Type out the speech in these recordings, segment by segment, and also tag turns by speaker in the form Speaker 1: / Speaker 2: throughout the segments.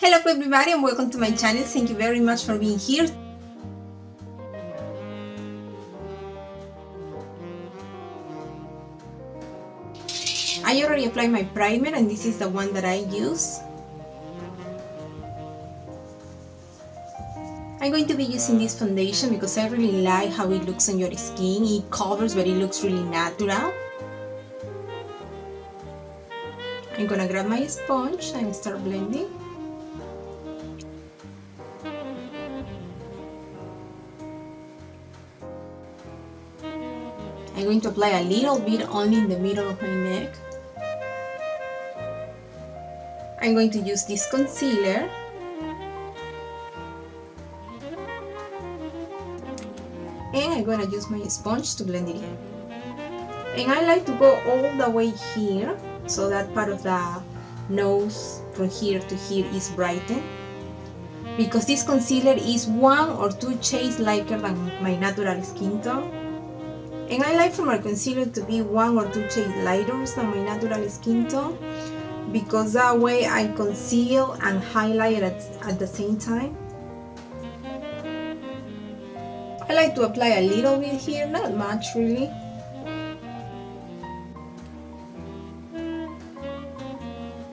Speaker 1: Hello everybody and welcome to my channel. Thank you very much for being here. I already applied my primer and this is the one that I use. I'm going to be using this foundation because I really like how it looks on your skin. It covers but it looks really natural. I'm gonna grab my sponge and start blending. I'm going to apply a little bit only in the middle of my neck. I'm going to use this concealer. And I'm going to use my sponge to blend it in. And I like to go all the way here, so that part of the nose from here to here is brightened. Because this concealer is 1 or 2 shades lighter than my natural skin tone. And I like for my concealer to be 1 or 2 shades lighter than my natural skin tone, because that way I conceal and highlight at the same time. I like to apply a little bit here, not much really.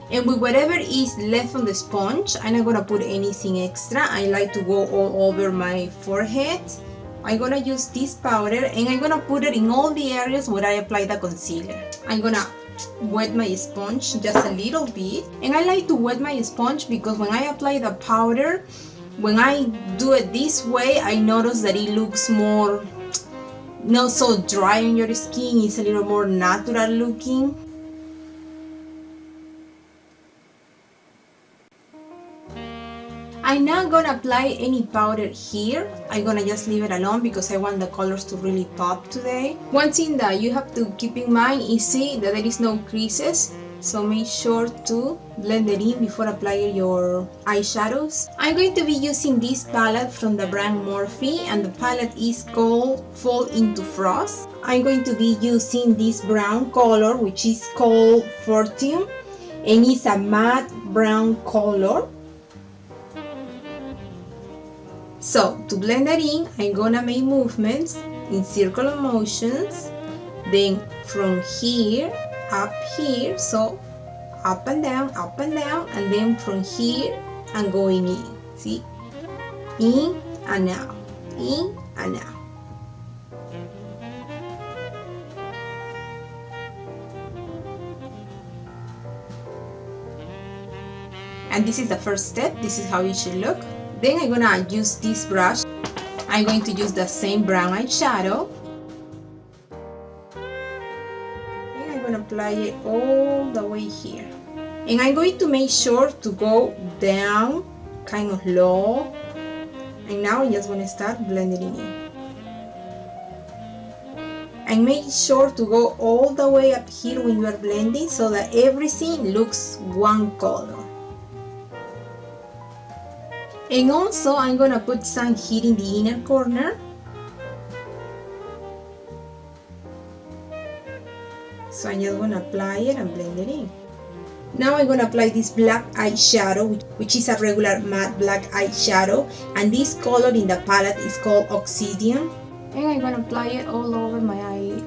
Speaker 1: And with whatever is left on the sponge, I'm not gonna put anything extra. I like to go all over my forehead. I'm gonna use this powder and I'm gonna put it in all the areas where I apply the concealer. I'm gonna wet my sponge just a little bit. And I like to wet my sponge because when I apply the powder, when I do it this way, I notice that it looks more, not so dry on your skin. It's a little more natural looking. I'm not gonna apply any powder here. I'm gonna just leave it alone because I want the colors to really pop today. One thing that you have to keep in mind is see that there is no creases, so make sure to blend it in before applying your eyeshadows. I'm going to be using this palette from the brand Morphe, and the palette is called Fall into Frost. I'm going to be using this brown color, which is called Fortune, and it's a matte brown color. So to blend that in, I'm gonna make movements in circular motions, then from here, up here, so up and down, and then from here, I'm going in, see? In and out, in and out. And this is the first step, this is how it should look. Then I'm gonna use this brush. I'm going to use the same brown eyeshadow. And I'm gonna apply it all the way here. And I'm going to make sure to go down, kind of low. And now I'm just gonna start blending it in. And make sure to go all the way up here when you are blending so that everything looks one color. And also, I'm gonna put some here in the inner corner. So I'm just gonna apply it and blend it in. Now I'm gonna apply this black eyeshadow, which is a regular matte black eyeshadow. And this color in the palette is called Obsidian. And I'm gonna apply it all over my eyelid.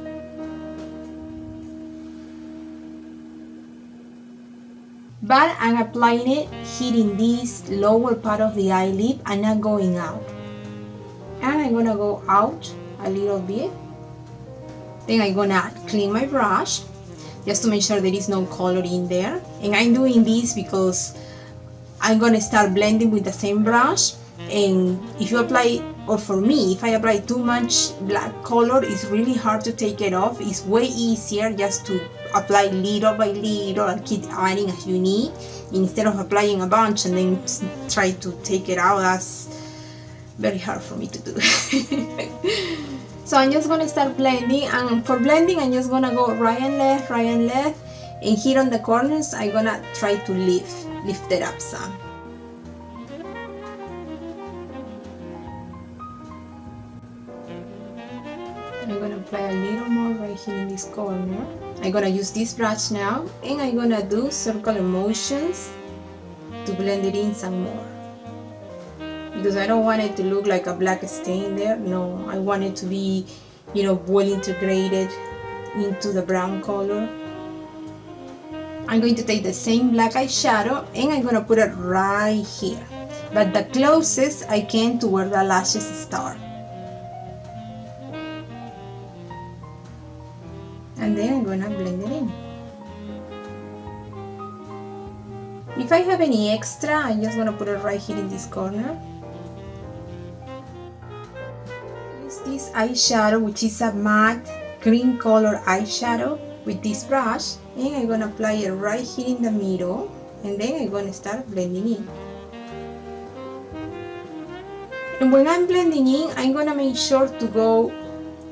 Speaker 1: But I'm applying it here in this lower part of the eyelid. I'm not going out. And I'm gonna go out a little bit. Then I'm gonna clean my brush just to make sure there is no color in there. And I'm doing this because I'm gonna start blending with the same brush. And if you apply, or for me, if I apply too much black color, it's really hard to take it off. It's way easier just to apply little by little and keep adding as you need, instead of applying a bunch and then try to take it out. That's very hard for me to do. So I'm just gonna start blending, and for blending I'm just gonna go right and left, and here on the corners I'm gonna try to lift it up some. I'm gonna apply a little more right here in this corner. I'm gonna use this brush now, and I'm gonna do circular motions to blend it in some more. Because I don't want it to look like a black stain there. No, I want it to be, well integrated into the brown color. I'm going to take the same black eyeshadow and I'm going to put it right here, but the closest I can to where the lashes start. And then I'm going to blend it in. If I have any extra, I'm just going to put it right here in this corner. Use this eyeshadow, which is a matte cream color eyeshadow, with this brush, and I'm going to apply it right here in the middle, and then I'm going to start blending in. And when I'm blending in, I'm going to make sure to go,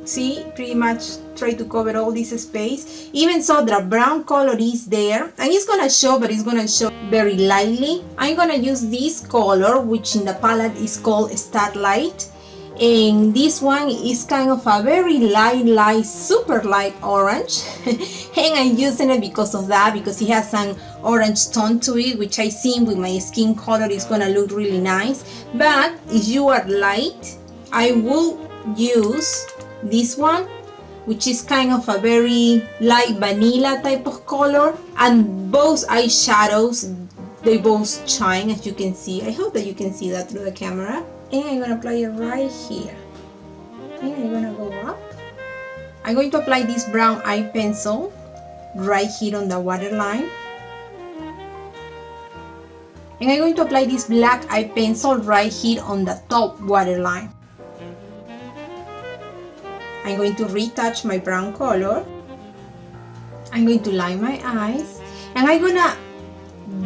Speaker 1: see, pretty much try to cover all this space, even so the brown color is there, and it's going to show, but it's going to show very lightly. I'm going to use this color, which in the palette is called Starlight. And this one is kind of a very light, super light orange. And I'm using it because of that, because it has an orange tone to it, which I think with my skin color is gonna look really nice. But if you are light, I will use this one, which is kind of a very light vanilla type of color. And both eyeshadows, they both shine, as you can see. I hope that you can see that through the camera. And I'm going to apply it right here. And I'm going to go up. I'm going to apply this brown eye pencil right here on the waterline. And I'm going to apply this black eye pencil right here on the top waterline. I'm going to retouch my brown color. I'm going to line my eyes. And I'm going to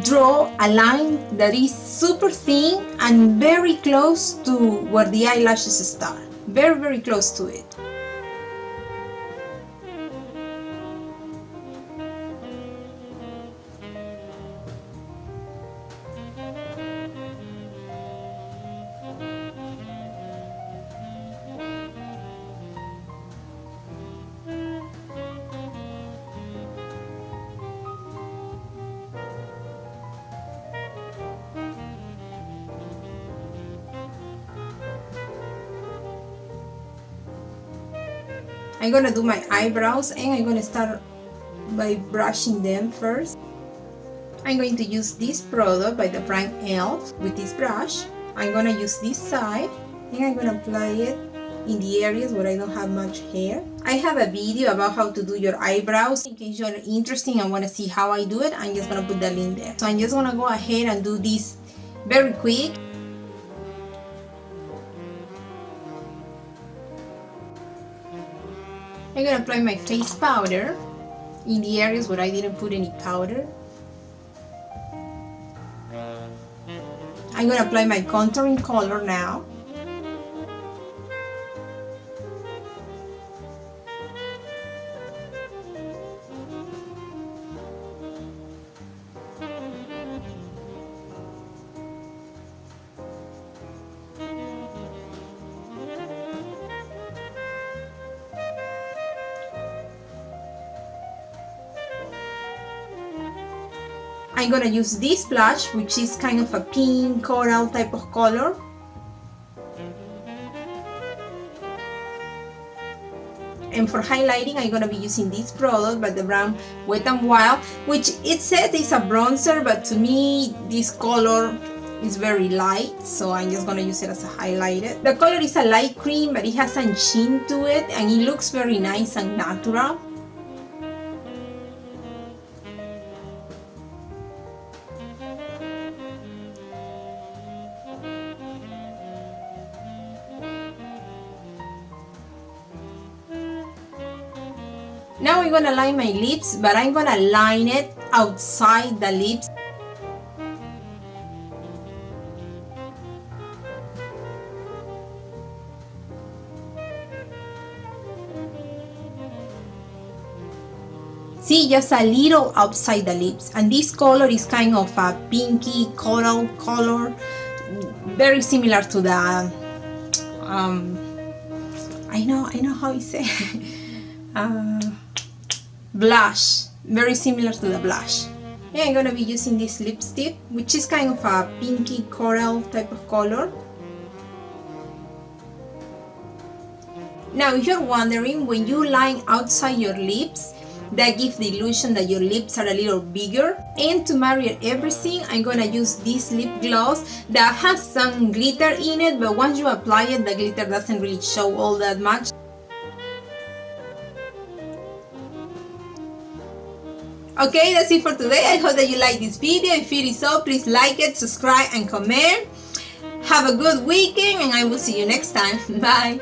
Speaker 1: draw a line that is super thin and very close to where the eyelashes start. Very, very close to it. I'm gonna do my eyebrows, and I'm gonna start by brushing them first. I'm going to use this product by the brand Elf with this brush. I'm gonna use this side, and I'm gonna apply it in the areas where I don't have much hair. I have a video about how to do your eyebrows. In case you're interested and want to see how I do it, I'm just gonna put the link there. So I'm just gonna go ahead and do this very quick. I'm going to apply my face powder in the areas where I didn't put any powder. I'm going to apply my contouring color now. I'm gonna use this blush, which is kind of a pink coral type of color. And for highlighting, I'm gonna be using this product by the brand Wet n Wild, which it says is a bronzer, but to me this color is very light, so I'm just gonna use it as a highlighter. The color is a light cream, but it has some sheen to it, and it looks very nice and natural. Now I'm gonna line my lips, but I'm gonna line it outside the lips. See, just a little outside the lips. And this color is kind of a pinky coral color, very similar to the I know how you say blush, very similar to the blush. And I'm gonna be using this lipstick, which is kind of a pinky coral type of color. Now, if you're wondering, when you line outside your lips, that gives the illusion that your lips are a little bigger. And to marry everything, I'm gonna use this lip gloss that has some glitter in it, but once you apply it, the glitter doesn't really show all that much. Okay, that's it for today. I hope that you like this video. If it is so, please like it, subscribe, and comment. Have a good weekend, and I will see you next time. Bye.